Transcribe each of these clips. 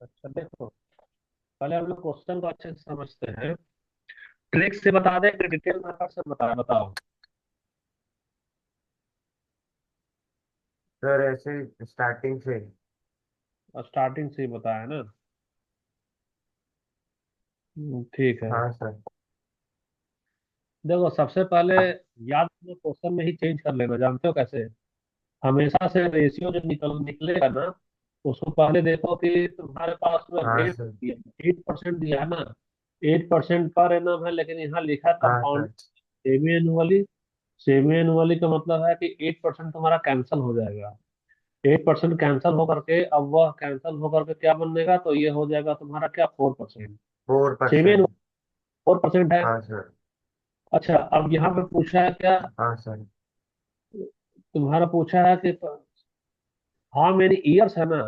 अच्छा देखो, पहले हम लोग क्वेश्चन को अच्छे से समझते हैं। ट्रिक से बता दें कि डिटेल मेथड से बताओ। सर ऐसे स्टार्टिंग से। स्टार्टिंग से ही बताया ना। ठीक है। हाँ सर। देखो सबसे पहले याद क्वेश्चन में ही चेंज कर लेना, जानते हो कैसे? हमेशा से रेशियो जो निकलेगा ना, उसको पहले देखो कि तुम्हारे पास में हाँ रेट सर। 8% दिया है ना। 8% पर एनम है, लेकिन यहाँ लिखा हाँ compound sir. Semi annually. Semi annually का मतलब है कि 8% तुम्हारा कैंसिल हो जाएगा। 8% कैंसिल होकर के अब वह कैंसिल होकर के क्या बनेगा, तो ये हो जाएगा तुम्हारा क्या, 4%। फोर सेमी एनुअल परसेंट 4% है। हाँ सर। अच्छा, अब यहाँ पे पूछा है क्या, हाँ सर। तुम्हारा पूछा है कि हाउ मेनी ईयर्स है ना।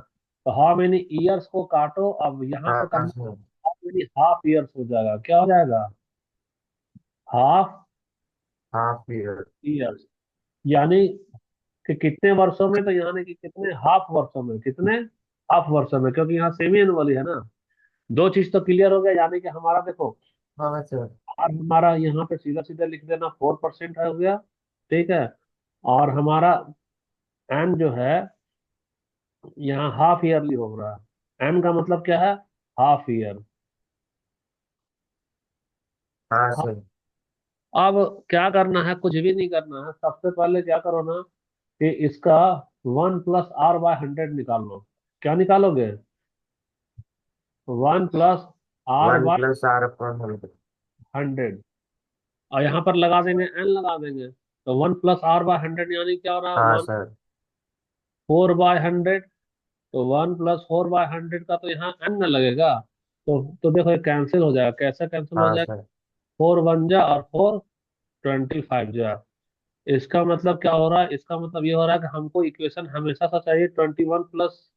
तो हाउ मेनी ईयर्स को काटो, अब यहाँ पे हाँ करना sir. How many half years हो जाएगा, क्या हो जाएगा, हाफ हाफ ईयर। ईयर्स। यानी कि कितने वर्षों में, तो यानी कि कितने हाफ वर्षों में, कितने हाफ वर्षों में, क्योंकि यहाँ सेमी एनुअल है ना। दो चीज तो क्लियर हो गया, यानी कि हमारा देखो, हाँ सर। और हमारा यहाँ पे सीधा सीधा लिख देना 4% हो गया। ठीक है। और हमारा एन जो है, यहाँ हाफ ईयरली हो रहा है। एन का मतलब क्या है, हाफ ईयर। हाँ सर। अब क्या करना है, कुछ भी नहीं करना है। सबसे पहले क्या करो ना, कि इसका 1 + r/100 निकाल लो। क्या निकालोगे, 1 + r one by plus r upon 100। 100। और यहाँ पर लगा देंगे, एन लगा देंगे, तो 1 + r/100 यानी क्या हो रहा है, हाँ वन सर। 4/100। तो 1 + 4/100 का तो यहाँ एन न लगेगा। तो देखो ये कैंसिल हो जाएगा, कैसे कैंसिल हो हाँ जाएगा, सर। 4 1 जा और 4 25 जा। इसका मतलब क्या हो रहा है, इसका मतलब ये हो रहा है कि हमको इक्वेशन हमेशा सा चाहिए 21 +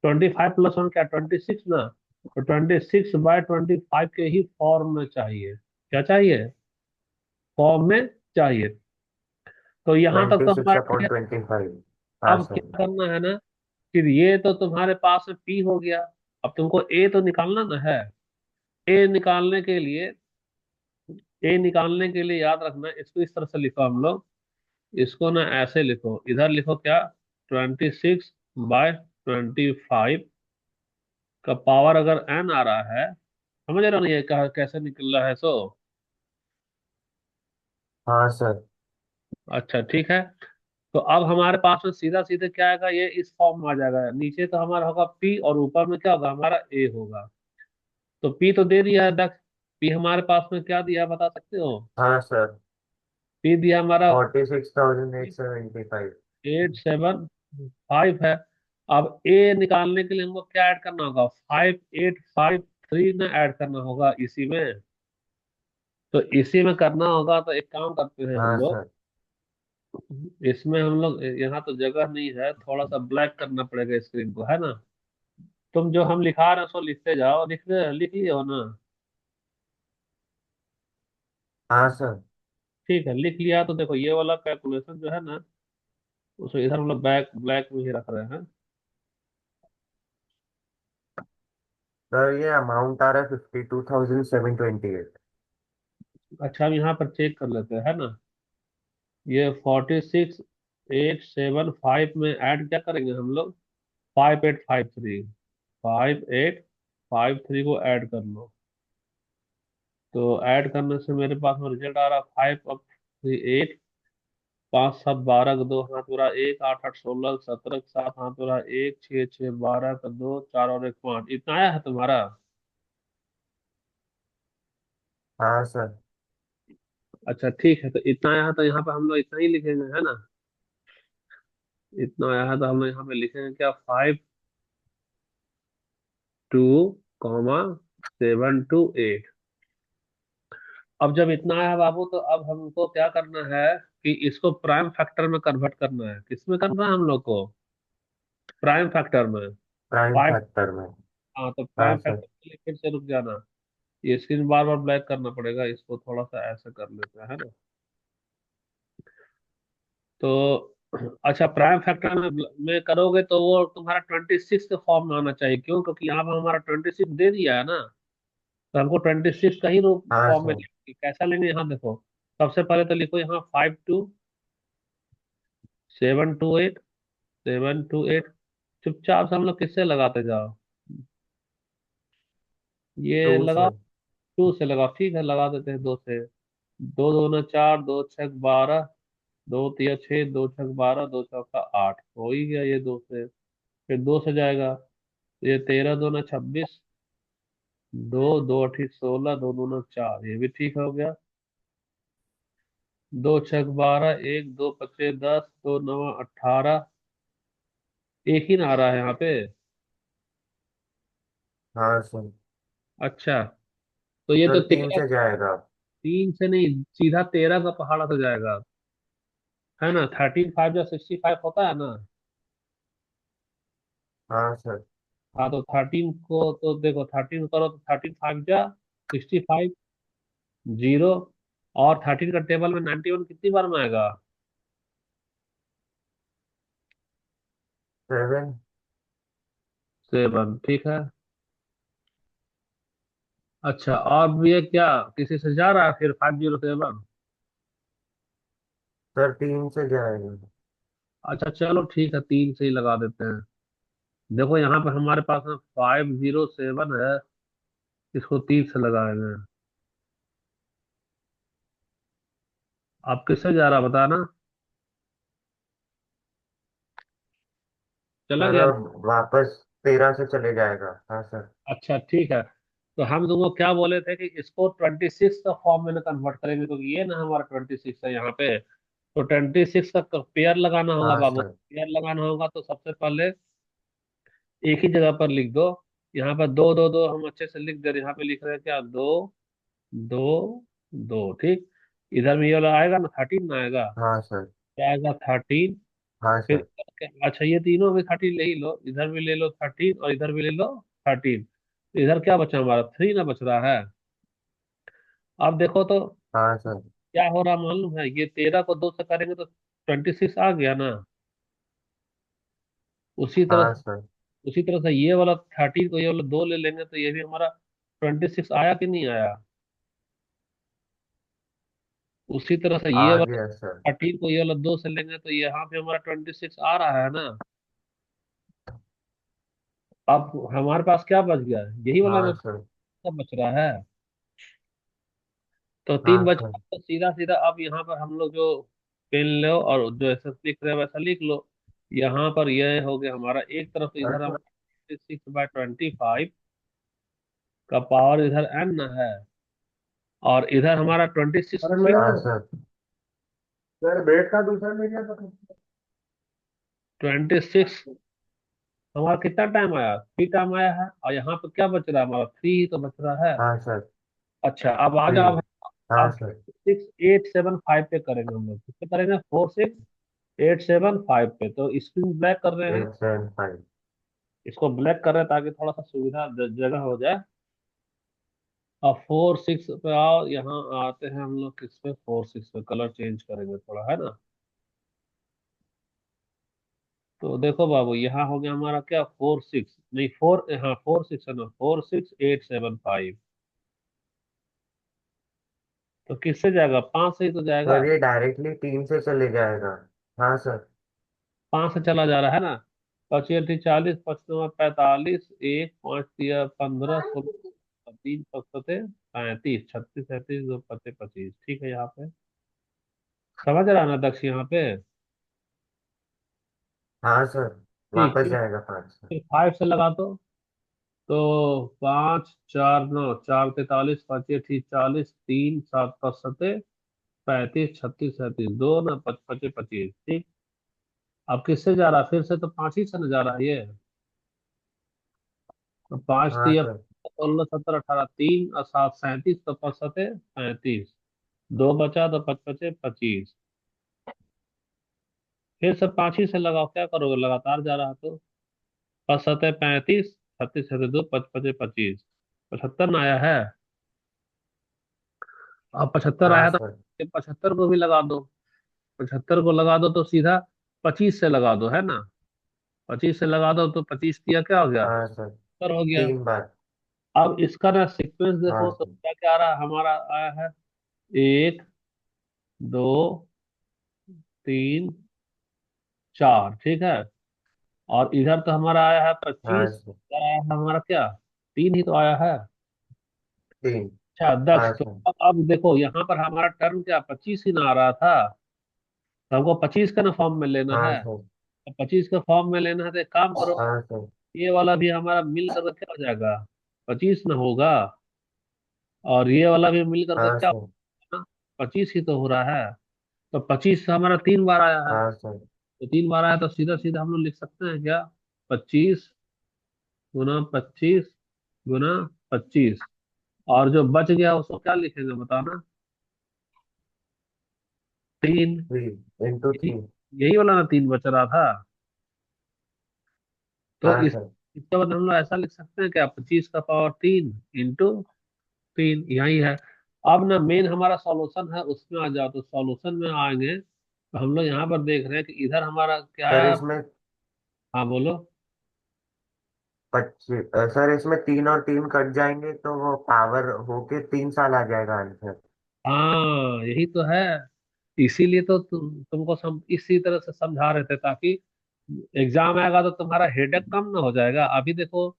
25 + 1 क्या, 26 ना। तो 26/25 के ही फॉर्म में चाहिए। क्या चाहिए, फॉर्म में चाहिए। तो यहाँ तक ट्वेंटी तो सिक्स हमारा ठीक अपॉन है। 25 हाँ अब सर। क्या करना है ना, फिर ये तो तुम्हारे पास में पी हो गया। अब तुमको ए तो निकालना ना है। ए निकालने के लिए, याद रखना, इसको इस तरह से लिखो हम लोग। इसको ना ऐसे लिखो, इधर लिखो क्या, 26/25 का पावर अगर एन आ रहा है, समझ रहे हो ना ये कैसे निकल रहा है सो। हाँ सर। अच्छा ठीक है। तो अब हमारे पास में सीधा सीधे क्या आएगा, ये इस फॉर्म में आ जाएगा। नीचे तो हमारा होगा पी, और ऊपर में क्या होगा, हमारा ए होगा। तो पी तो दे दिया है दक्ष। पी हमारे पास में क्या दिया है, बता सकते हो? हाँ सर। पी दिया हमारा 46,875। 875 है। अब ए निकालने के लिए हमको क्या ऐड करना होगा, 5853 ना ऐड करना होगा इसी में। तो इसी में करना होगा, तो एक काम करते हैं हम हाँ लोग। सर। इसमें हम लोग, यहाँ तो जगह नहीं है, थोड़ा सा ब्लैक करना पड़ेगा स्क्रीन को, है ना। तुम जो हम लिखा रहे हो सो लिखते जाओ, लिख लिए हो ना। हाँ सर। ठीक है, लिख लिया तो देखो ये वाला कैलकुलेशन जो है ना, उसको इधर हम लोग बैक ब्लैक में ही रख रहे हैं। सर ये अमाउंट आ रहा है 52,728। अच्छा, हम यहाँ पर चेक कर लेते हैं, है ना। ये 46,875 में ऐड क्या करेंगे हम लोग, 5853 को ऐड कर लो। तो ऐड करने से मेरे पास में रिजल्ट आ रहा है 5 8 5 7 12 का 2 हाथ बुरा, 1 8 8 16 17 7 हाथ बुरा, 1 6 6 12 का 2 4 और 1 5, इतना आया है तुम्हारा। हाँ सर। अच्छा ठीक है, तो इतना आया है तो यहाँ पे हम लोग इतना ही लिखेंगे, है ना। इतना आया है तो हम लोग यहाँ पे लिखेंगे क्या, 52,728। अब जब इतना आया बाबू, तो अब हमको क्या करना है, कि इसको प्राइम फैक्टर में कन्वर्ट करना है। किस में करना है हम लोग को, प्राइम फैक्टर में। Prime five. फैक्टर में। हाँ, तो हाँ प्राइम सर। फैक्टर के लिए फिर से रुक जाना। ये स्क्रीन बार बार ब्लैक करना पड़ेगा, इसको थोड़ा सा ऐसा कर लेते हैं, है ना। तो अच्छा, प्राइम फैक्टर में करोगे तो वो तुम्हारा 26 के फॉर्म में आना चाहिए। क्यों? क्योंकि यहाँ पर हमारा 26 दे दिया है ना, तो हमको 26 का ही रूप हाँ फॉर्म में सर। लेंगे। कैसा लेंगे? यहाँ देखो, सबसे पहले तो लिखो यहाँ 52 728 728। चुपचाप से हम लोग किससे लगाते जाओ, ये टू लगाओ। सर। 2 से लगाओ, ठीक है, लगा देते हैं 2 से। दो दो ना 4, 2 6 12, 2 3 6, 2 6 12, 2 4 8, हो ही गया ये 2 से। फिर 2 से जाएगा, ये 13 2 ना 26, 2 2 8 16, 2 2 9 4, ये भी ठीक हो गया। 2 6 12, 1 2 5 10, 2 9 18, एक ही ना आ रहा है यहाँ पे। हाँ सर। अच्छा, तो ये तो सर तीन 13, से जाएगा। 3 से नहीं, सीधा 13 का पहाड़ा से जाएगा, है ना। 13 5 जा 65 होता है ना। हाँ सर। हाँ, तो 13 को तो देखो, 13 करो तो 13 5 जा 65, जीरो। और 13 का टेबल में 91 कितनी बार में आएगा? 7। 7, ठीक है। अच्छा, और ये क्या किसी से जा रहा है फिर 507? सर तीन से जाएगा। अच्छा चलो ठीक है, 3 से ही लगा देते हैं। देखो यहाँ पर हमारे पास में 507 है, इसको 3 से लगाएंगे। आप किससे जा रहा बताना, चला सर गया? अब वापस 13 से चले जाएगा। हाँ सर। अच्छा ठीक है, तो हम तुमको क्या बोले थे कि इसको 26 का फॉर्म में कन्वर्ट करेंगे, क्योंकि ये ना हमारा 26 है यहाँ पे। तो 26 का पेयर लगाना होगा हाँ बाबू। सर। पेयर लगाना होगा तो सबसे पहले एक ही जगह पर लिख दो। यहाँ पर दो दो दो हम अच्छे से लिख दे रहे हैं। यहाँ पे लिख रहे हैं क्या, 2 2 2, ठीक। इधर में ये वाला आएगा ना, 13 ना आएगा? हाँ सर। क्या आएगा? 13। हाँ फिर सर। अच्छा, ये तीनों भी 13 ले ही लो, इधर भी ले लो 13 और इधर भी ले लो 13। इधर क्या बचा हमारा? 3 ना बच रहा है। अब देखो तो हाँ सर। क्या हो रहा मालूम है, ये 13 को 2 से करेंगे तो 26 आ गया ना। उसी तरह हाँ से सर। उसी तरह से ये वाला 13 को ये वाला 2 ले लेंगे तो ये भी हमारा 26 आया कि नहीं आया। उसी तरह से ये आ वाला गया सर। 13 को ये वाला 2 से लेंगे तो यहाँ पे हमारा 26 आ रहा है ना। अब हमारे पास क्या बच गया? यही वाला हाँ ना सर। बच रहा है। तो 3 हाँ बच सर। गया, तो सीधा सीधा अब यहाँ पर हम लोग जो पेन लो और जो ऐसा लिख रहे हैं वैसा लिख लो। यहाँ पर यह हो गया हमारा, एक तरफ इधर अच्छा। हमारा 6/25 का पावर इधर n ना है, और इधर हमारा 26 अरे फिर। मैं हाँ सर। सर बेड का दूसरा ले गया था। 26 हमारा कितना टाइम आया? 3 टाइम आया है, और यहाँ पर क्या बच रहा है हमारा? 3 ही तो बच रहा है। हाँ सर। अच्छा, अब आ थ्री। जाओ। हाँ अब सर। 6875 पे करेंगे हम लोग, किस पे करेंगे? 46875 पे। तो स्क्रीन ब्लैक कर रहे हैं, 875। इसको ब्लैक कर रहे हैं ताकि थोड़ा सा सुविधा जगह हो जाए। अब 4 6 पे आओ, यहाँ आते हैं हम लोग किस पे? 4 6 पे कलर चेंज करेंगे थोड़ा, है ना। तो देखो बाबू, यहाँ हो गया हमारा क्या, 4 6 नहीं 4, हाँ 4 6 है ना, 46875। तो किससे जाएगा? 5 से ही तो जाएगा। सर ये डायरेक्टली तीन से चले जाएगा। हाँ सर। 5 से चला जा रहा है ना। 25 40 55 45, 1 5 दिया 15 16, 3 5 35, 36 37 2 25 25, ठीक है यहाँ पे। समझ रहा है ना दक्ष यहाँ पे? हाँ सर। ठीक, वापस फिर जाएगा 5 से। 5 से लगा दो। तो 5 4 9 4 43, 25 40, 3 7 5 35, 36 37 दो ना 25 25, ठीक। अब किससे जा रहा है? फिर से तो 5 ही से न जा रहा है ये। तो 5 हाँ दिया, सर। 16 17 18, 3 और 7 37, तो 5 7 35, दो बचा तो 25 25। फिर से 5 ही से लगाओ, क्या करोगे? लगातार जा रहा तो 5 7 35, 36 37 2 25 25, 75 ना आया है। अब 75 हाँ आया तो सर। 75 को भी लगा दो। 75 को लगा दो तो सीधा 25 से लगा दो, है ना। 25 से लगा दो तो 25 दिया क्या हो गया, हाँ सर। 70 हो गया। 3 बार। अब इसका ना सीक्वेंस हाँ देखो तो सर। क्या क्या आ रहा है हमारा, आया है 1 2 3 4, ठीक है। और इधर तो हमारा आया है हाँ 25, सर। आया है हमारा क्या, 3 ही तो आया है। 3। अच्छा 10, हाँ तो सर। अब देखो यहाँ पर हमारा टर्म क्या 25 ही ना आ रहा था, तो हमको 25 का ना फॉर्म में लेना हाँ है। सर। तो 25 का फॉर्म में लेना है तो एक काम करो, हाँ सर। ये वाला भी हमारा मिल करके क्या हो जाएगा, 25 ना होगा, और ये वाला भी मिल करके हाँ क्या सर। होगा, 25 ही तो हो रहा है। तो 25 हमारा 3 बार आया है, हाँ सर। तो 3 बार आया तो सीधा सीधा हम लोग लिख सकते हैं क्या, 25 गुना 25 गुना 25, और जो बच गया उसको क्या लिखेंगे बताना, 3। 3 × 3। यही यही वाला ना 3 बच रहा था। तो हाँ इस सर। इसके बाद हम लोग ऐसा लिख सकते हैं क्या, 25 का पावर 3 इंटू 3, यही है। अब ना मेन हमारा सॉल्यूशन है, उसमें आ जाओ, तो सॉल्यूशन में आएंगे तो हम लोग यहाँ पर देख रहे हैं कि इधर हमारा क्या सर है। इसमें हाँ बोलो। 25। सर इसमें 3 और 3 कट जाएंगे तो वो पावर होके 3 साल आ जाएगा आंसर। हाँ यही तो है, इसीलिए तो तुमको इसी तरह से समझा रहे थे, ताकि एग्जाम आएगा तो तुम्हारा हेडेक कम ना हो जाएगा। अभी देखो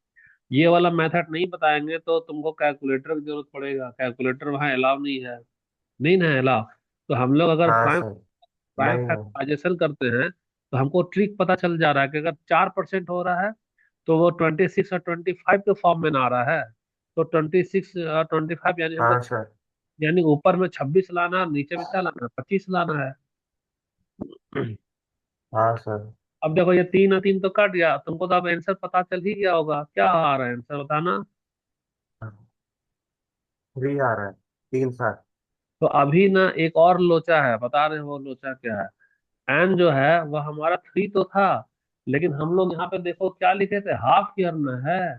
ये वाला मेथड नहीं बताएंगे तो तुमको कैलकुलेटर की जरूरत पड़ेगा, कैलकुलेटर वहाँ अलाउ नहीं है, नहीं ना अलाउ। तो हम लोग अगर हाँ प्राइम सर। प्राइम नहीं नहीं। फैक्टराइजेशन करते हैं तो हमको ट्रिक पता चल जा रहा है कि अगर 4% हो रहा है तो वो 26 और 25 के फॉर्म में ना आ रहा है। तो 26 और 25 यानी हमको, हाँ सर। यानी ऊपर में 26 लाना है और नीचे में क्या लाना है, 25 लाना है। हाँ सर। अब देखो ये 3 और 3 तो कट गया, तुमको तो अब आंसर पता चल ही गया होगा, क्या आ रहा है आंसर बताना। 3 आ रहा है। 3 साल। तो अभी ना एक और लोचा है, बता रहे हो वो लोचा क्या है। एन जो है वह हमारा 3 तो था, लेकिन हम लोग यहाँ पे देखो क्या लिखे थे, हाफ ईयर में है,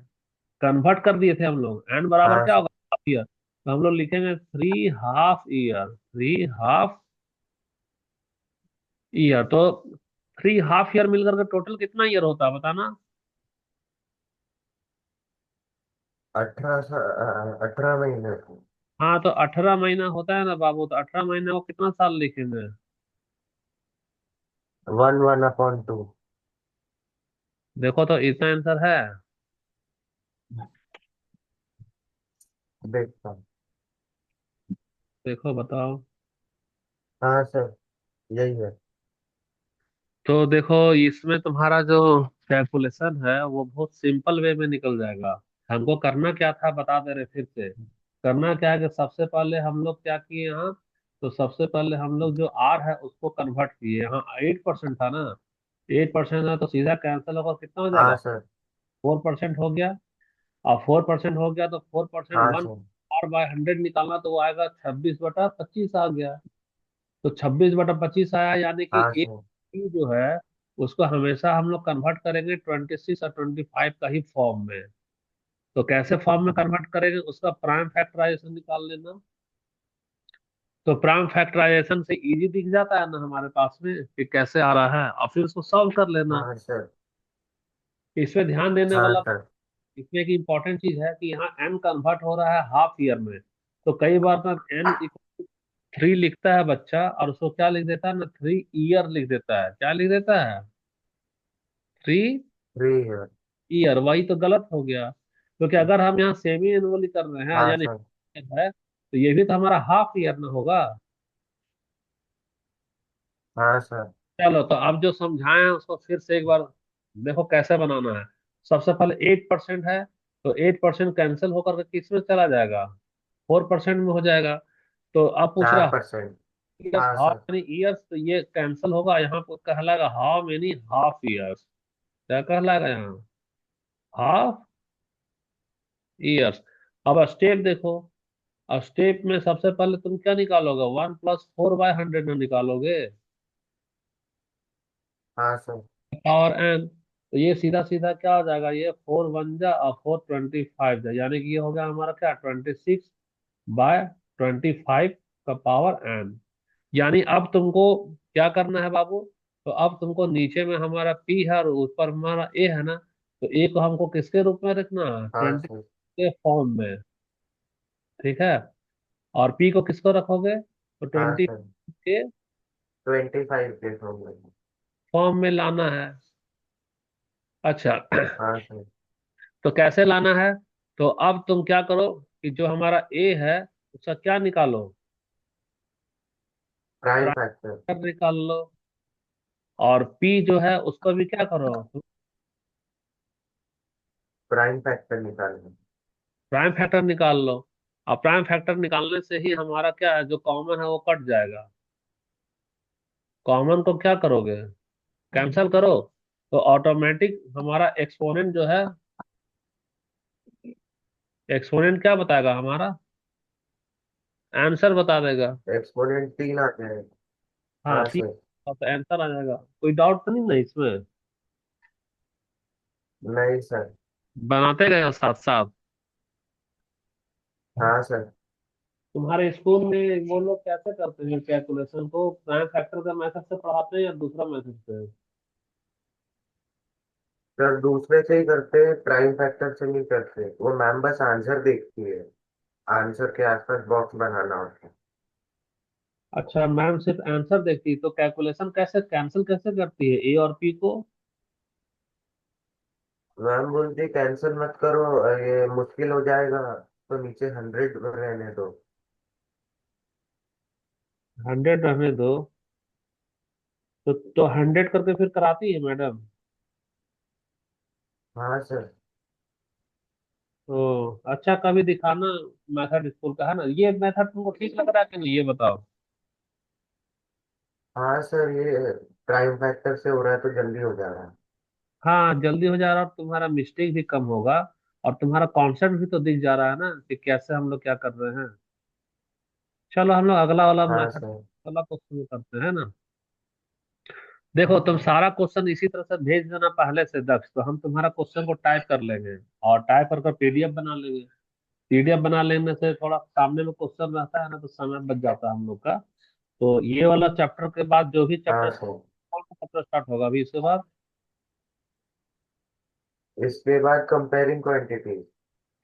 कन्वर्ट कर दिए थे हम लोग, एन बराबर हाँ क्या सर। होगा, हाफ ईयर। तो हम लोग लिखेंगे 3 हाफ ईयर, 3 हाफ ईयर। तो 3 हाफ ईयर मिलकर के टोटल कितना ईयर होता है बताना। 18 महीने। हाँ तो 18 महीना होता है ना बाबू, तो 18 महीने को कितना साल लिखेंगे। 1/1/2। देखो तो इसका आंसर है, देखता हूँ। देखो बताओ। हाँ सर। यही है। तो देखो इसमें तुम्हारा जो कैलकुलेशन है वो बहुत सिंपल वे में निकल जाएगा। हमको करना क्या था बता दे रहे फिर से। करना क्या है कि सबसे पहले हम लोग क्या किए यहाँ, तो सबसे पहले हम लोग जो आर है उसको कन्वर्ट किए, यहाँ 8% था ना, 8% है तो सीधा कैंसिल होकर कितना हो हाँ जाएगा, सर। 4% हो गया। और 4% हो गया तो 4% हाँ वन सर। आर बाय 100 निकालना, तो वो आएगा 26/25 आ गया। तो 26/25 आया, यानी कि हाँ एक सर। ही जो है उसको हमेशा हम लोग कन्वर्ट करेंगे 26 और 25 का ही फॉर्म में। तो कैसे फॉर्म में कन्वर्ट करेंगे, उसका प्राइम फैक्टराइजेशन निकाल लेना। तो प्राइम फैक्टराइजेशन से इजी दिख जाता है ना हमारे पास में कि कैसे आ रहा है, और फिर उसको सॉल्व कर लेना। हाँ सर। इसमें ध्यान देने हाँ वाला, सर। इसमें एक इम्पोर्टेंट चीज है कि यहाँ एन कन्वर्ट हो रहा है हाफ ईयर में। तो कई बार ना एन 3 लिखता है बच्चा और उसको क्या लिख देता है ना, 3 ईयर लिख देता है, क्या लिख देता है, 3 फ्री है। ईयर, वही तो गलत हो गया। क्योंकि अगर हम यहाँ सेमी एनुअली कर रहे हैं हाँ यानी सर। है, तो ये भी तो हमारा हाफ ईयर ना होगा। हाँ सर। चलो तो अब जो समझाए हैं उसको फिर से एक बार देखो कैसे बनाना है। सबसे पहले 8% है, तो 8% कैंसिल होकर के किस में चला जाएगा, 4% में हो जाएगा। तो अब पूछ रहा 4%। ईयर्स, हाँ हाउ सर। मेनी ईयर्स, तो ये कैंसिल होगा, यहाँ पर कहलाएगा हाउ मेनी हाफ ईयर्स, क्या कहलाएगा यहाँ, हाफ ईयर्स। अब स्टेप देखो, अब स्टेप में सबसे पहले तुम क्या निकालोगे, 1 + 4/100 में निकालोगे, हाँ सर। Power N. तो ये सीधा सीधा क्या हो जाएगा, ये 4 × 1 और 4 × 25 जा, यानी कि ये हो गया हमारा क्या, 26/25 का पावर एन। यानी अब तुमको क्या करना है बाबू, तो अब तुमको नीचे में हमारा पी है और ऊपर हमारा ए है ना, तो ए को हमको किसके रूप में रखना है, हाँ 20 सर। के फॉर्म में। ठीक है। और पी को किसको रखोगे, तो हाँ 20 सर। के 25 डेज हो गए। फॉर्म में लाना है। अच्छा। हाँ सर। तो कैसे लाना है, तो अब तुम क्या करो कि जो हमारा ए है उसका क्या निकालो, प्राइम फैक्टर। प्राइम निकाल लो। और पी जो है उसको भी क्या करो, प्राइम फैक्टर निकालना। प्राइम फैक्टर निकाल लो। और प्राइम फैक्टर निकालने से ही हमारा क्या है, जो कॉमन है वो कट जाएगा। कॉमन को क्या करोगे, कैंसिल करो। तो ऑटोमेटिक हमारा एक्सपोनेंट जो है, एक्सपोनेंट क्या बताएगा हमारा, आंसर बता देगा। एक्सपोनेंट 3 आ जाएगा। हाँ हाँ ठीक। सर। तो आंसर आ जाएगा, कोई डाउट तो नहीं ना इसमें। नहीं सर। बनाते गए साथ साथ। हाँ सर। तुम्हारे स्कूल में वो लोग कैसे करते हैं कैलकुलेशन को, प्राइम फैक्टर का मेथड से पढ़ाते हैं या दूसरा मेथड से। सर दूसरे से ही करते हैं, प्राइम फैक्टर से नहीं करते, वो मैम बस आंसर देखती है। आंसर के आसपास बॉक्स बनाना होता है। अच्छा, मैम सिर्फ आंसर देखती, तो कैलकुलेशन कैसे कैंसिल कैसे करती है ए और पी को। मैम बोलती कैंसिल मत करो, ये मुश्किल हो जाएगा, तो नीचे 100 रहने दो। 100 रहने दो। तो 100 करके फिर कराती है मैडम। हाँ सर। तो अच्छा, कभी दिखाना मेथड स्कूल का, है ना, ये मेथड तुमको ठीक लग रहा है कि नहीं, ये बताओ। हाँ सर, ये प्राइम फैक्टर से हो रहा है तो जल्दी हो जा रहा है। हाँ जल्दी हो जा रहा है और तुम्हारा मिस्टेक भी कम होगा। और तुम्हारा कॉन्सेप्ट भी तो दिख जा रहा है ना कि कैसे हम लोग क्या कर रहे हैं। चलो हम लोग अगला वाला हाँ मेथड, सर। वाला क्वेश्चन करते हैं ना। देखो तुम सारा क्वेश्चन इसी तरह से भेज देना पहले से दक्ष, तो हम तुम्हारा क्वेश्चन को टाइप कर लेंगे और टाइप कर पीडीएफ बना लेंगे। पीडीएफ बना लेने से थोड़ा सामने में क्वेश्चन रहता है ना, तो समय बच जाता है हम लोग का। तो ये वाला चैप्टर के बाद जो भी हाँ चैप्टर, सर। कौन सा चैप्टर स्टार्ट होगा अभी इसके बाद। इसके बाद कंपेयरिंग क्वांटिटी।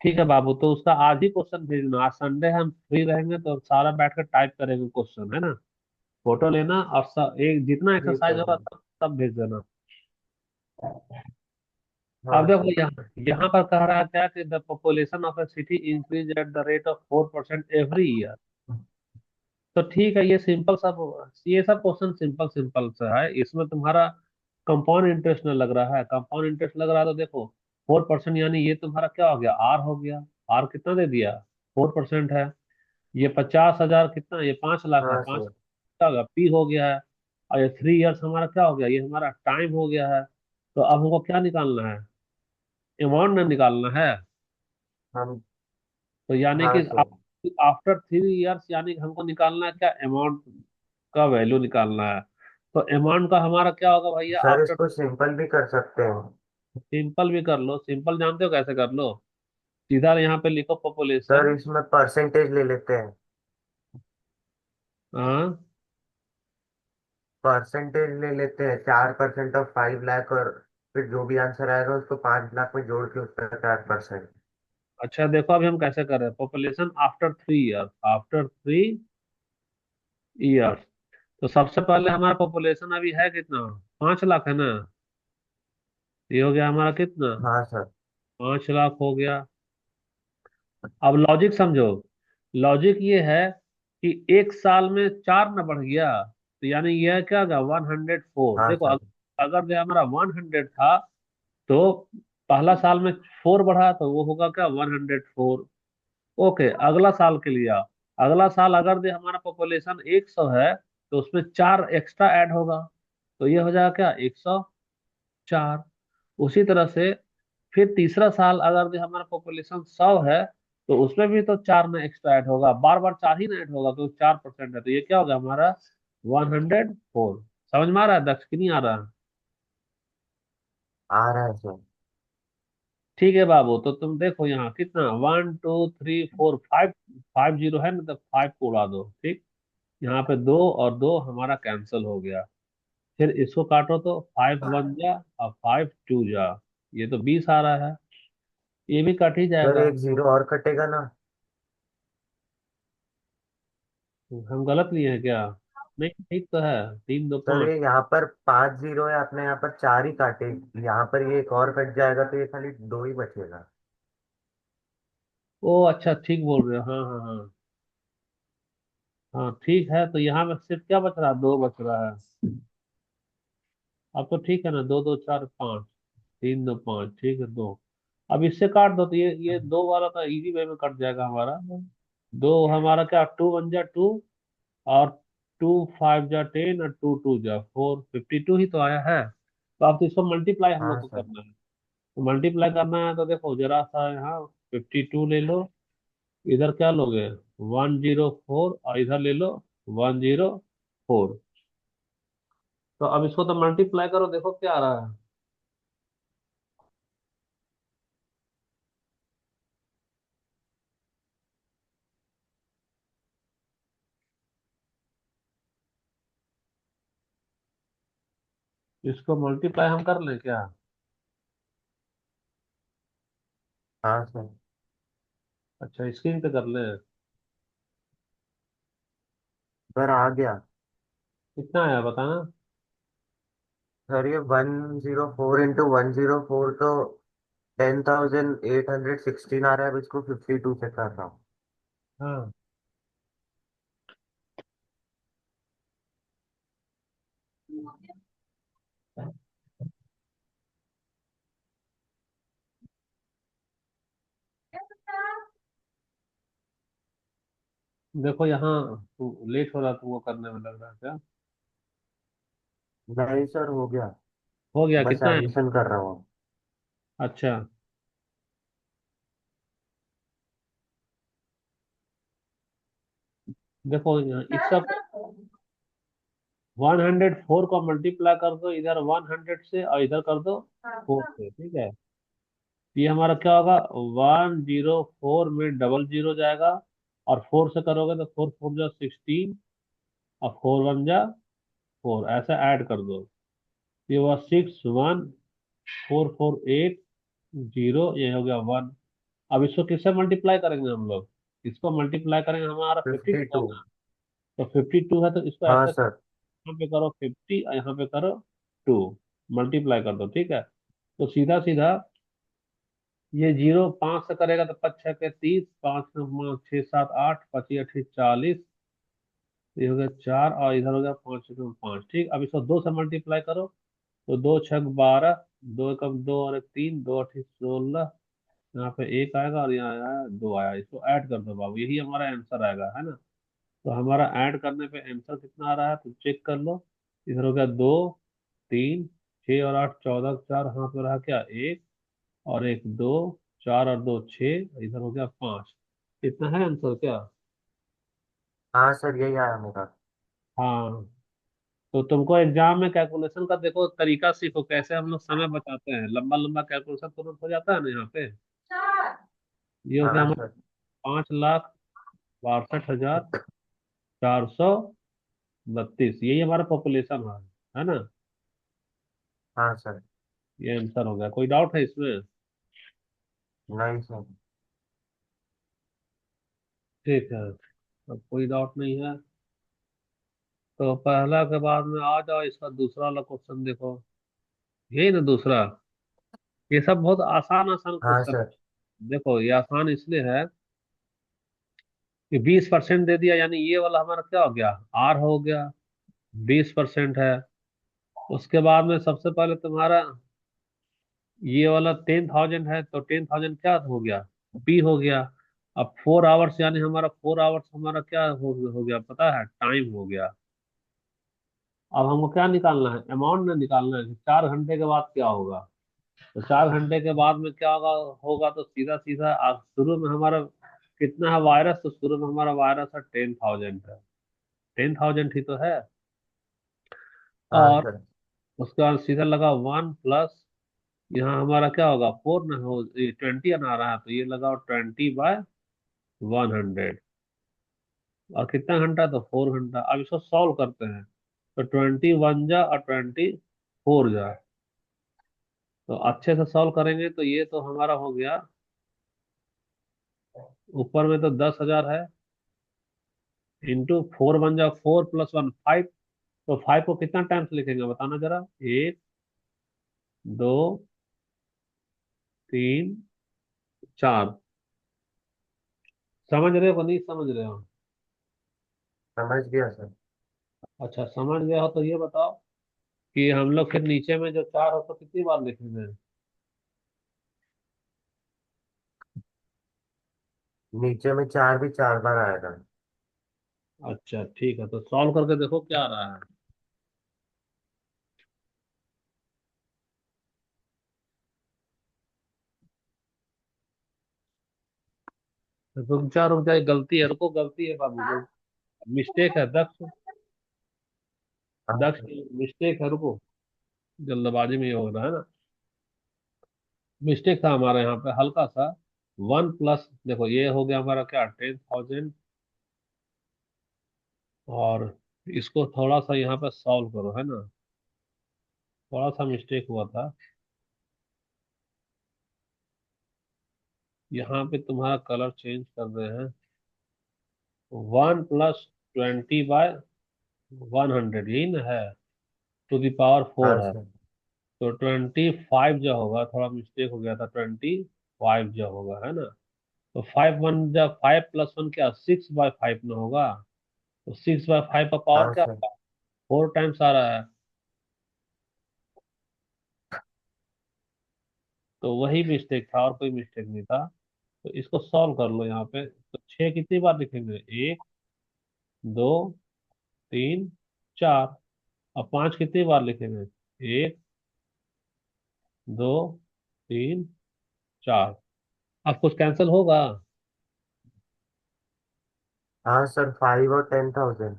ठीक है बाबू, तो उसका आज ही क्वेश्चन भेजना, आज संडे हम फ्री रहेंगे तो सारा बैठ कर टाइप करेंगे क्वेश्चन, है ना। फोटो लेना और सब एक जितना ठीक एक्सरसाइज है होगा सर। सब सब भेज देना। अब हाँ देखो सर। यहाँ यहाँ पर कह रहा है क्या कि the population of A city increase at the rate of 4% every year. तो ठीक है, ये सिंपल सब, ये सब क्वेश्चन सिंपल सिंपल सा है, इसमें तुम्हारा कंपाउंड इंटरेस्ट न लग रहा है। कंपाउंड इंटरेस्ट लग रहा है तो देखो 4%, यानी ये तुम्हारा क्या हो गया, आर हो गया। आर कितना दे दिया, 4% है। ये 50,000 कितना, ये 5 लाख है, हाँ पाँच सर। क्या होगा, पी हो गया है। और ये 3 इयर्स हमारा क्या हो गया, ये हमारा टाइम हो गया है। तो अब हमको क्या निकालना है, अमाउंट ना निकालना है। हम। तो यानी हाँ कि सर। आफ्टर 3 इयर्स, यानी कि हमको निकालना है क्या, अमाउंट का वैल्यू निकालना है। तो अमाउंट का हमारा क्या होगा भैया सर आफ्टर। इसको सिंपल भी कर सकते हैं। सिंपल भी कर लो, सिंपल जानते हो कैसे कर लो, सीधा यहाँ पे लिखो सर पॉपुलेशन। इसमें परसेंटेज ले लेते हैं। हाँ परसेंटेज ले लेते हैं, 4% ऑफ 5 लाख, और फिर जो भी आंसर आएगा उसको 5 लाख में जोड़ के उसका 4%। अच्छा, देखो अभी हम कैसे कर रहे हैं, population after 3 years, after 3 years. तो सबसे पहले हमारा पॉपुलेशन अभी है कितना, 5 लाख है ना। ये हो गया हमारा कितना, हाँ सर। 5 लाख हो गया। अब लॉजिक समझो। लॉजिक ये है कि एक साल में 4 न बढ़ गया, तो यानी यह क्या होगा 104। हाँ देखो सर। अगर जो हमारा 100 था, तो पहला साल में 4 बढ़ा तो वो होगा क्या 104। ओके, अगला साल के लिए आओ। अगला साल अगर जो हमारा पॉपुलेशन 100 है, तो उसमें 4 एक्स्ट्रा ऐड होगा, तो ये हो जाएगा क्या 104। उसी तरह से फिर तीसरा साल अगर जो हमारा पॉपुलेशन 100 है, तो उसमें भी तो 4 में एक्स्ट्रा ऐड होगा, बार बार 4 ही ना ऐड होगा, क्योंकि 4% है, तो ये क्या होगा हमारा 104। समझ में आ रहा है दक्ष की नहीं आ रहा है। आ रहा है सर। ठीक है बाबू, तो तुम देखो यहाँ कितना 1 2 3 4 5, 5 जीरो है ना, तो 5 को उड़ा दो, ठीक। यहाँ पे 2 और 2 हमारा कैंसिल हो गया। फिर इसको काटो तो 5 1 जा और 5 2 जा, ये तो 20 आ रहा है, ये भी कट ही सर जाएगा। एक जीरो और कटेगा ना? हम गलत लिए हैं क्या? नहीं ठीक तो है, 3 2 5। सर ये यहाँ पर 5 जीरो है, आपने यहाँ पर चार ही काटे। यहाँ पर ये एक और कट जाएगा तो ये खाली दो ही बचेगा। ओ अच्छा, ठीक बोल रहे हो, हाँ हाँ हाँ। हाँ ठीक है, तो यहाँ में सिर्फ क्या बच रहा है, 2 बच रहा है। अब तो ठीक है ना, 2 2 4 5, 3 2 5, ठीक है 2। अब इससे काट दो तो ये 2 वाला तो इजी वे में कट जाएगा हमारा। दो हमारा क्या, 2 1 जा 2, और 2 5 जा 10, और 2 2 जा 4, 52 ही तो आया है। तो अब तो इसको मल्टीप्लाई हम लोग हाँ को सर। करना है। तो मल्टीप्लाई करना है तो देखो जरा सा यहाँ, 52 ले लो, इधर क्या लोगे, 104, और इधर ले लो 104। तो अब इसको तो मल्टीप्लाई करो, देखो क्या आ रहा है। इसको मल्टीप्लाई हम कर लें क्या? हाँ सर। अच्छा स्क्रीन पे कर लें। सर आ गया। कितना आया बताना। सर ये 104 इंटू 104 तो 10,816 आ रहा है। अब इसको 52 से कर रहा हूँ। हाँ देखो यहाँ, लेट हो रहा तुमको करने में लग रहा है क्या? नहीं सर, हो गया। हो गया, बस कितना है? एडिशन कर रहा हूँ। अच्छा देखो इस सब 104 को मल्टीप्लाई कर दो इधर 100 से, और इधर कर दो 4 से, ठीक है। ये हमारा क्या होगा, 104 में डबल जीरो जाएगा, और 4 से करोगे तो 4 4 जा 16, और 4 1 जा 4, ऐसा ऐड कर दो। ये हुआ 6 1 4 4 8 0, ये हो गया 1। अब इसको किससे मल्टीप्लाई करेंगे हम लोग, इसको मल्टीप्लाई करेंगे, हमारा 52 है 52। ना। तो 52 है तो इसको हाँ ऐसे, सर। यहाँ पे करो 50 और यहाँ पे करो 2, मल्टीप्लाई कर दो, ठीक है। तो सीधा सीधा ये जीरो 5 से करेगा तो 5 6 के 30, 5 9 5 6 7 8, 25 28 40, ये हो गया 4, और इधर हो गया 5 6 5, ठीक। अब इसको 2 से मल्टीप्लाई करो, तो 2 6 12, 2 1 2 और 1 3, 2 8 16, यहाँ पे एक आएगा और यहाँ आया 2 आया, इसको ऐड कर दो बाबू, यही हमारा आंसर आएगा, है ना। तो हमारा ऐड करने पे आंसर कितना आ रहा है तो चेक कर लो। इधर हो गया 2 3 6 और 8 14, 4 हाथ में रहा क्या, एक और एक, 2 4 और 2 6, इधर हो गया 5। इतना है आंसर क्या? हाँ सर, यही आया मेरा। हाँ। तो तुमको एग्जाम में कैलकुलेशन का देखो तरीका सीखो, कैसे हम लोग समय बचाते हैं, लंबा लंबा कैलकुलेशन तुरंत हो जाता है ना यहाँ पे। ये हो गया हाँ हमारा सर। 5,62,432, यही हमारा पॉपुलेशन है ना। हाँ सर। ये आंसर हो गया, कोई डाउट है इसमें? नहीं सर। ठीक है, अब कोई डाउट नहीं है। तो पहला के बाद में आ जाओ, इसका दूसरा वाला क्वेश्चन देखो, यही ना दूसरा। ये सब बहुत आसान आसान हाँ क्वेश्चन। सर। देखो ये आसान इसलिए है कि 20% दे दिया, यानी ये वाला हमारा क्या हो गया, आर हो गया, 20% है। उसके बाद में सबसे पहले तुम्हारा ये वाला 10,000 है, तो 10,000 क्या हो गया, बी हो गया। अब 4 आवर्स, यानी हमारा 4 आवर्स हमारा क्या हो गया पता है, टाइम हो गया। अब हमको क्या निकालना है, अमाउंट में निकालना है कि 4 घंटे के बाद क्या होगा। तो 4 घंटे के बाद में क्या होगा, होगा तो सीधा सीधा शुरू में हमारा कितना है वायरस, तो शुरू में हमारा वायरस है 10,000 है, 10,000 ही तो है। हाँ और सर। उसके बाद सीधा लगा 1 प्लस, यहाँ हमारा क्या होगा 4 ना हो, ये 20 आ रहा है तो ये लगाओ 20/100। और कितना घंटा, तो 4 घंटा। अब इसको सॉल्व करते हैं। तो 21 जा और 24 जा। तो अच्छे से सॉल्व करेंगे तो ये तो हमारा हो गया। ऊपर में तो 10,000 है, इंटू 4 1 जा 4 + 1 5। तो 5 को कितना टाइम्स लिखेंगे बताना जरा। 1 2 3 4। समझ रहे हो कि नहीं समझ रहे हो? समझ गया सर। अच्छा समझ गया हो तो ये बताओ कि हम लोग फिर नीचे में जो 4 हो तो कितनी बार लिखेंगे? नीचे में चार भी 4 बार आएगा। अच्छा ठीक है, तो सॉल्व करके देखो क्या आ रहा है। रुक जा, ये गलती है, रुको गलती है बाबू को। मिस्टेक है दक्ष। हाँ दक्ष सर। मिस्टेक है, रुको। जल्दबाजी में ये हो रहा है ना। मिस्टेक था हमारे यहाँ पे हल्का सा। 1 प्लस देखो ये हो गया हमारा क्या 10,000। और इसको थोड़ा सा यहाँ पे सॉल्व करो है ना। थोड़ा सा मिस्टेक हुआ था। यहाँ पे तुम्हारा कलर चेंज कर रहे हैं। 1 + 20/100 यही ना है। टू द पावर 4 हाँ है। सर। तो 25 जो होगा, थोड़ा मिस्टेक हो गया था, 25 जो होगा है ना। तो 5 1 जा 5 + 1 क्या 6/5 ना होगा। तो 6/5 का पावर हाँ क्या सर। 4 टाइम्स आ रहा है। तो वही मिस्टेक था और कोई मिस्टेक नहीं था। तो इसको सॉल्व कर लो यहाँ पे। तो 6 कितनी बार लिखेंगे? 1 2 3 4। अब 5 कितनी बार लिखेंगे? 1 2 3 4। अब कुछ कैंसिल होगा? हाँ सर, 5 और 10,000,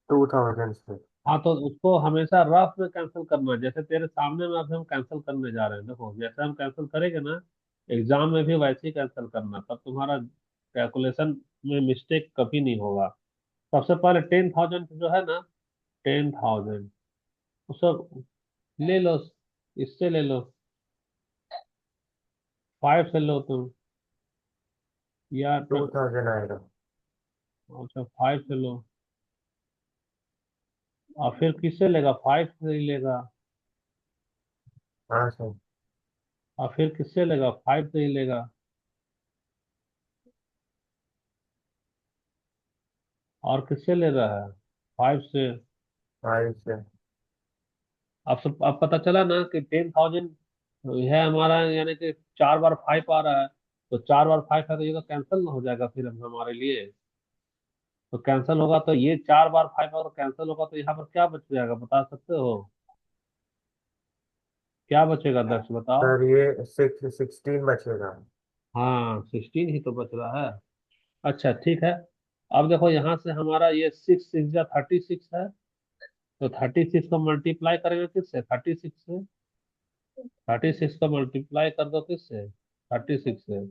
2,000 से। हाँ तो उसको हमेशा रफ में कैंसिल करना है, जैसे तेरे सामने में अभी हम कैंसिल करने जा रहे हैं, देखो जैसे हम कैंसिल करेंगे ना एग्जाम में भी वैसे ही कैंसिल करना, तब तुम्हारा कैलकुलेशन में मिस्टेक कभी नहीं होगा। सबसे पहले 10,000 जो है ना, 10,000 उसको ले लो। इससे ले लो, 5 से लो तुम, या 2,000 आएगा। अच्छा 5 से लो। और फिर किससे लेगा? 5 से ही लेगा। हाँ सर। और फिर किससे लेगा? 5 से ही लेगा। और किससे ले रहा है? 5 से। 5 से। अब पता चला ना कि 10,000 है हमारा, यानी कि 4 बार 5 आ रहा है। तो 4 बार 5 है तो ये तो कैंसिल हो जाएगा फिर हमारे लिए। तो कैंसिल होगा तो ये 4 बार 5 अगर कैंसिल होगा तो यहाँ पर क्या बच जाएगा बता सकते हो? क्या बचेगा दक्ष बताओ। सर ये 16 बचेगा। हाँ 16 ही तो बच रहा है। अच्छा ठीक है। अब देखो यहाँ से हमारा ये 6 6 जा 36 है। तो 36 को मल्टीप्लाई करेंगे किससे? 36 से। 36 को मल्टीप्लाई कर दो किससे? 36 से।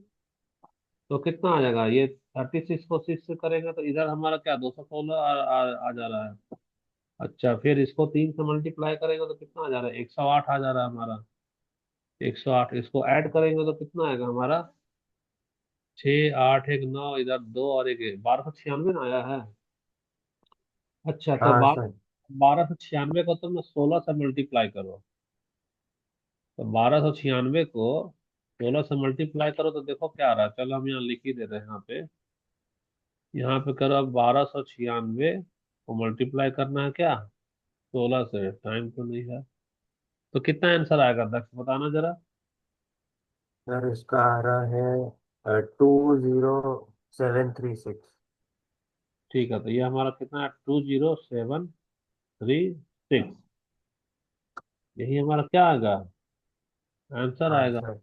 तो कितना आ जाएगा ये? 36 को 6 से करेंगे तो इधर हमारा क्या 216 आ जा रहा है। अच्छा फिर इसको 3 से मल्टीप्लाई करेंगे तो कितना आ जा रहा है? 108 आ जा रहा है हमारा। 108 इसको ऐड करेंगे तो कितना आएगा हमारा? 6 8 1 9, इधर 2 और 1 1296 ना आया है। अच्छा तो हाँ सर। 1296 को तुम 16 से मल्टीप्लाई करो। तो 1296 को 16 से मल्टीप्लाई करो तो देखो क्या आ रहा है। चलो हम यहाँ लिख ही दे रहे हैं यहाँ पे। यहाँ पे करो अब 1296 को मल्टीप्लाई करना है क्या 16 से? टाइम तो नहीं है। तो कितना आंसर आएगा दक्ष बताना जरा। सर इसका आ रहा है 20736। ठीक है, तो ये हमारा कितना है? 20736। यही हमारा क्या आएगा? आंसर हाँ आएगा। सर।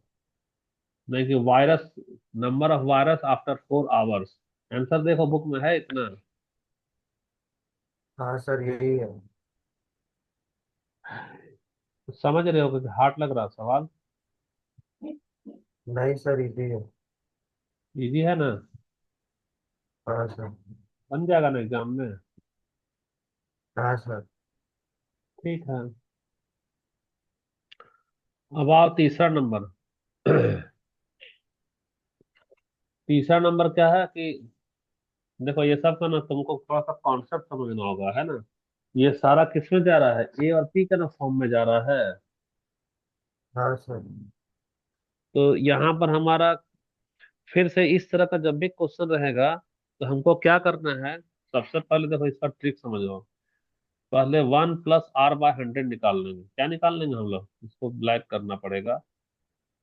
नहीं कि virus, number of virus after 4 hours. Answer देखो बुक में है इतना। हाँ सर, यही है। समझ रहे हो कि हार्ड लग रहा सवाल? नहीं सर, इजी है। इजी है ना? हाँ सर। बन जाएगा ना एग्जाम में? हाँ सर। ठीक है। अब आओ तीसरा नंबर। तीसरा नंबर क्या है कि देखो ये सब का ना तुमको थोड़ा सा कॉन्सेप्ट समझना होगा, है ना। ये सारा किस में जा रहा है, ए और पी का ना फॉर्म में जा रहा है। हाँ सर। तो यहाँ पर हमारा फिर से इस तरह का जब भी क्वेश्चन रहेगा तो हमको क्या करना है। सबसे पहले देखो इसका ट्रिक समझो। पहले 1 + r/100 निकाल लेंगे। क्या निकाल लेंगे हम लोग, इसको ब्लैक करना पड़ेगा।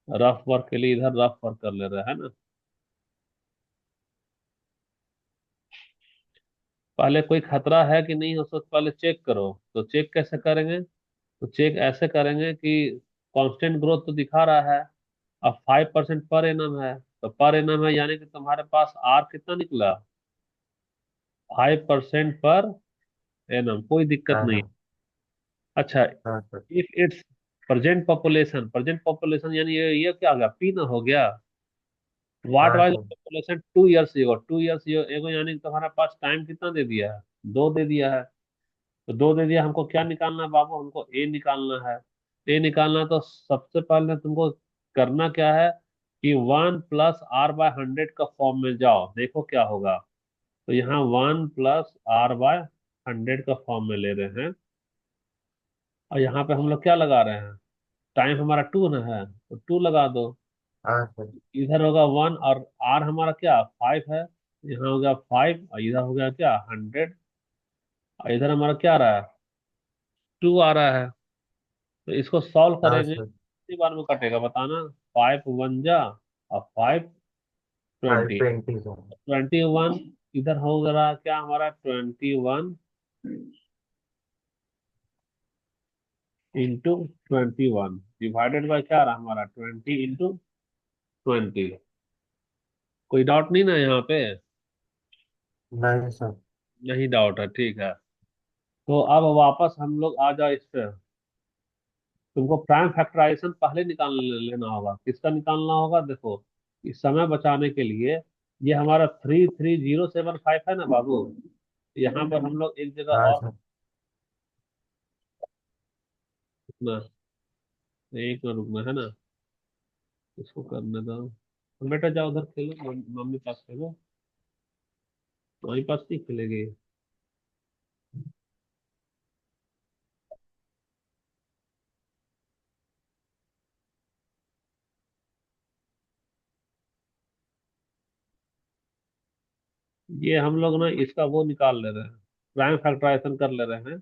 रफ वर्क के लिए इधर रफ वर्क कर ले रहे हैं ना। पहले कोई खतरा है कि नहीं, उसको पहले चेक करो। तो चेक कैसे करेंगे, तो चेक ऐसे करेंगे कि कांस्टेंट ग्रोथ तो दिखा रहा है। अब 5% पर एनम है, तो पर एनम है यानी कि तुम्हारे पास आर कितना निकला, 5% पर एनम, कोई दिक्कत हाँ नहीं। हाँ। अच्छा, हाँ sir. If it's present population यानी ये क्या हो गया, पी ना हो गया। वाट हाँ wise sir. Population 2 years ago, 2 years ago यानी कि तुम्हारे पास टाइम कितना दे दिया है, 2 दे दिया है। तो 2 दे दिया, हमको क्या निकालना है बाबू, हमको ए निकालना है। ए निकालना है, तो सबसे पहले तुमको करना क्या है कि 1 + r/100 का फॉर्म में जाओ, देखो क्या होगा। तो यहाँ 1 + r/100 का फॉर्म में ले रहे हैं। और यहाँ पे हम लोग क्या लगा रहे हैं, टाइम हमारा 2 ना है तो 2 लगा दो। हाँ सर। इधर होगा 1 और आर हमारा क्या 5 है। यहाँ हो गया 5 और इधर हो गया क्या 100। और इधर हमारा क्या आ रहा है, 2 आ रहा है। तो इसको सॉल्व हाँ करेंगे, सर। कितनी बार में कटेगा बताना। 5 × 1 और 5 × 20, 520 सर। 21। इधर हो रहा क्या हमारा 21 × 21 डिवाइडेड बाय क्या रहा हमारा 20 × 20। कोई डाउट नहीं ना यहाँ पे। नहीं सर। नहीं डाउट है, ठीक है। तो अब वापस हम लोग आ जाओ इस पे। तुमको प्राइम फैक्टराइजेशन पहले निकाल लेना होगा। किसका निकालना होगा, देखो इस समय बचाने के लिए। ये हमारा 33075 है ना बाबू। यहाँ पर हम लोग एक जगह हाँ और सर। रुकना, एक में रुकना है ना। इसको करने दो। तो बेटा जाओ उधर खेलो, मम्मी पास खेलो। मम्मी पास नहीं खेलेगी। ये हम लोग ना इसका वो निकाल ले रहे हैं, प्राइम फैक्टराइजेशन कर ले रहे हैं,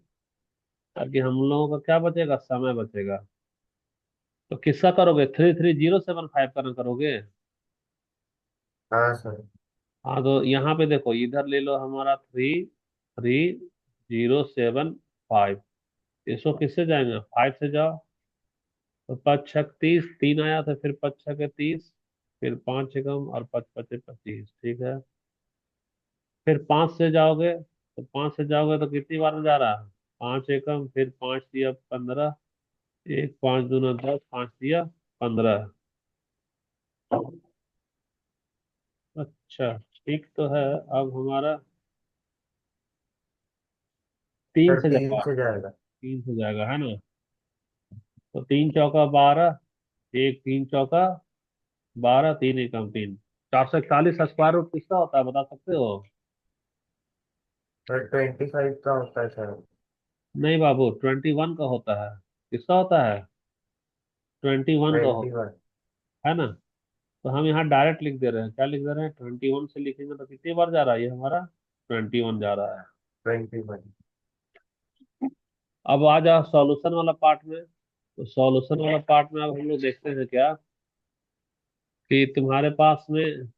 ताकि हम लोगों का क्या बचेगा, समय बचेगा। तो किसका करोगे, 33075 का ना करोगे। हाँ सर। हाँ तो यहाँ पे देखो, इधर ले लो हमारा 33075। इसको किससे जाएंगे, 5 से जाओ। तो 5 × 6 = 30, 3 आया था, फिर 5 × 6 = 30, फिर 5 एकम और 5 × 5 = 25, ठीक है। फिर 5 से जाओगे, तो 5 से जाओगे तो कितनी बार में जा रहा है, 5 एकम, फिर 5 × 3 = 15। एक 5 × 2 = 10, 5 × 3 = 15। अच्छा, ठीक तो है। अब हमारा 3 सर से तीन जाएगा। से जाएगा। 3 से जाएगा है ना। तो 3 × 4 = 12, एक 3 × 4 = 12, 3 × 1 = 3, 441 स्क्वायर रूट किसका होता है बता सकते हो। सर 25 का होता है सर। नहीं बाबू, 21 का होता है। किसका होता है, 21 का 21। होता है ना। तो हम यहाँ डायरेक्ट लिख दे रहे हैं, क्या लिख दे रहे हैं, 21 से लिखेंगे तो कितनी बार जा रहा है ये हमारा, 21 जा रहा है। 21। अब आ जाओ सॉल्यूशन वाला पार्ट में। तो सॉल्यूशन वाला पार्ट में अब हम लोग देखते हैं क्या, कि तुम्हारे पास में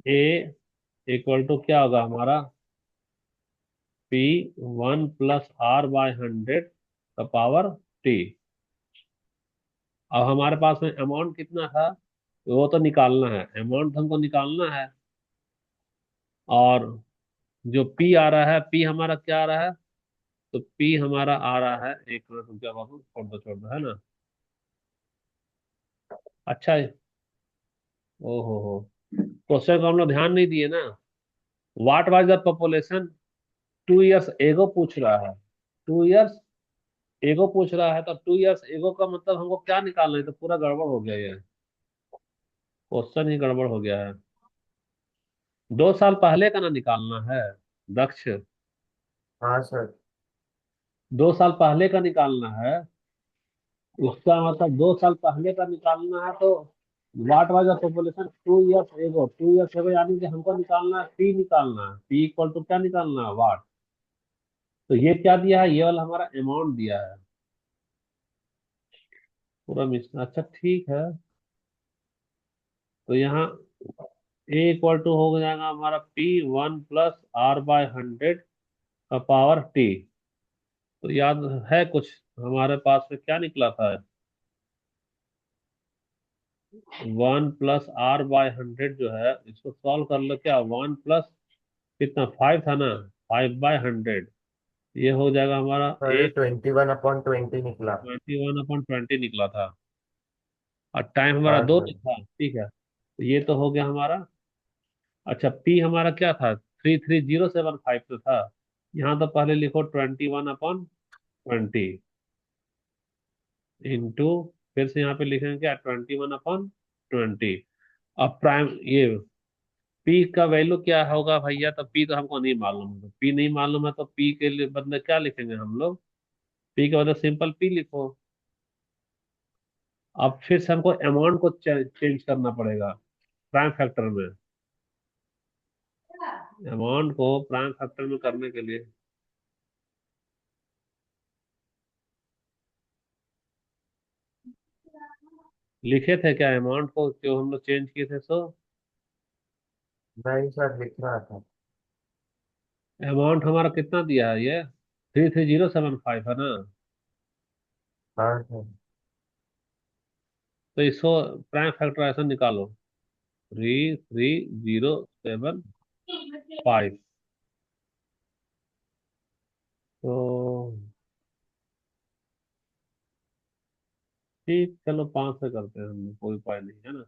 ए इक्वल टू क्या होगा हमारा, पी 1 + r/100 का पावर टी। अब हमारे पास में अमाउंट कितना था, वो तो निकालना है, अमाउंट हमको निकालना है। और जो पी आ रहा है, पी हमारा क्या आ रहा है, तो पी हमारा आ रहा है, एक मिनट रुक जाओ बाबू, छोड़ दो है ना। अच्छा, ओहो हो, क्वेश्चन को हम लोग ध्यान नहीं दिए ना। What was the population 2 years ago पूछ रहा है, 2 ईयर्स एगो पूछ रहा है तो 2 इयर्स एगो का मतलब हमको क्या निकालना है, तो पूरा गड़बड़ हो गया ये, क्वेश्चन ही गड़बड़ हो गया है। 2 साल पहले का ना निकालना है दक्ष, हाँ सर। 2 साल पहले का निकालना है। उसका मतलब 2 साल पहले का निकालना है तो what was the population 2 years ago, 2 years ago यानी कि हमको निकालना है पी, निकालना है पी इक्वल टू क्या निकालना है, वाट। तो ये क्या दिया है, ये वाला हमारा अमाउंट दिया है पूरा मिस। अच्छा ठीक है, तो यहाँ ए इक्वल टू हो जाएगा हमारा P 1 + R/100 का पावर टी। तो याद है कुछ हमारे पास में क्या निकला था, 1 + R/100 जो है, इसको सॉल्व कर लो। क्या 1 प्लस कितना 5 था ना, 5/100, ये हो जाएगा हमारा सर ये 21/20 निकला। 21/20 निकला था। और टाइम हमारा हाँ 2 सर। था, ठीक है, तो ये तो हो गया हमारा। अच्छा पी हमारा क्या था, 33075 तो था। यहाँ तो पहले लिखो 21/20 इंटू, फिर से यहाँ पे लिखेंगे क्या, 21/20। अब प्राइम ये पी का वैल्यू क्या होगा भैया, तो पी तो हमको नहीं मालूम है, पी नहीं मालूम है तो पी के लिए बदले क्या लिखेंगे हम लोग, पी के बदले सिंपल पी लिखो। अब फिर से हमको अमाउंट को चेंज करना पड़ेगा प्राइम फैक्टर में। अमाउंट को प्राइम फैक्टर में करने के लिए लिखे थे क्या अमाउंट को, जो हम लोग चेंज किए थे सो। नहीं सर, लिख रहा था। अमाउंट हमारा कितना दिया है ये, 33075 है ना। हाँ सर। तो इसको प्राइम फैक्टर ऐसा निकालो, 33075। तो ठीक, चलो 5 से करते हैं हम, कोई उपाय नहीं है ना।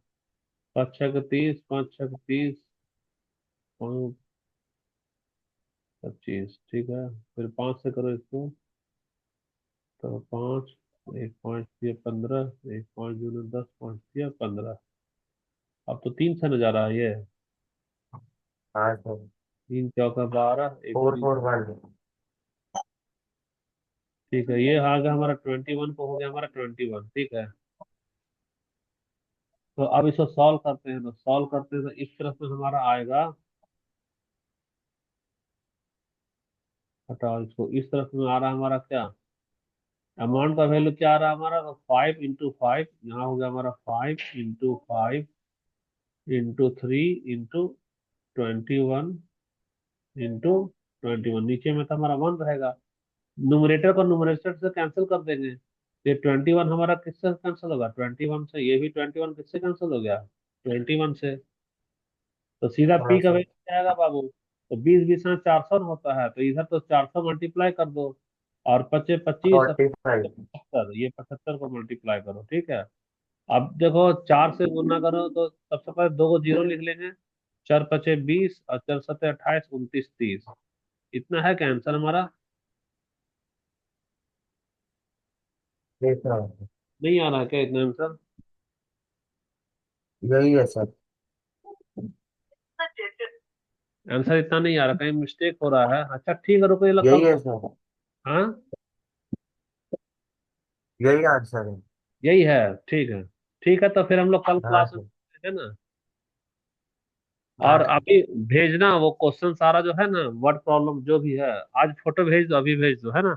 5 6 30, 5 6 30, 5 25, ठीक है। फिर 5 से करो इसको, तो 5, 1 5 6 15, 1 5 दूनी 10, 5 6 15। अब तो 3 से न जा रहा है ये, हाँ सर। 3 चौका 12, एक फोर तीन। फोर वन ठीक है, ये आ गया हमारा 21 को, हो गया हमारा 21, ठीक है। तो अब इसको सॉल्व करते हैं, तो सॉल्व करते हैं तो इस तरफ में हमारा आएगा, हटाओ इसको, इस तरफ में आ रहा है हमारा क्या, अमाउंट का वैल्यू क्या आ रहा है हमारा, तो 5 × 5, यहाँ हो गया हमारा 5 × 5 × 21 × 21, नीचे में तो हमारा 1 रहेगा। न्यूमरेटर को न्यूमरेटर से कैंसिल कर देंगे, ये 21 हमारा किससे कैंसिल होगा, 21 से, ये भी 21 किससे कैंसिल हो गया, 21 से। तो सीधा हाँ पी का सर। वैल्यू क्या आएगा बाबू, तो 20 20 400 होता है, तो इधर तो 400 मल्टीप्लाई कर दो, और 25 25 45। 75, ये 75 को मल्टीप्लाई करो, ठीक है। अब देखो 4 से गुना करो तो सबसे पहले 2 को 0 लिख लेंगे, 4 × 5 = 20, और 4 × 7 = 28, 29 30। इतना है क्या आंसर हमारा, देख रहा हूँ। नहीं आ रहा है क्या इतना आंसर। यही है सर। आंसर इतना नहीं आ रहा, कहीं मिस्टेक हो रहा है। अच्छा ठीक है, रुको ये लोग कल यही है को। सर। हाँ यही आंसर है। यही है, ठीक है। ठीक है, तो फिर हम लोग कल हाँ क्लास में सर। है ना। और हाँ सर। अभी भेजना वो क्वेश्चन सारा जो है ना, वर्ड प्रॉब्लम जो भी है, आज फोटो भेज दो, अभी भेज दो, है ना।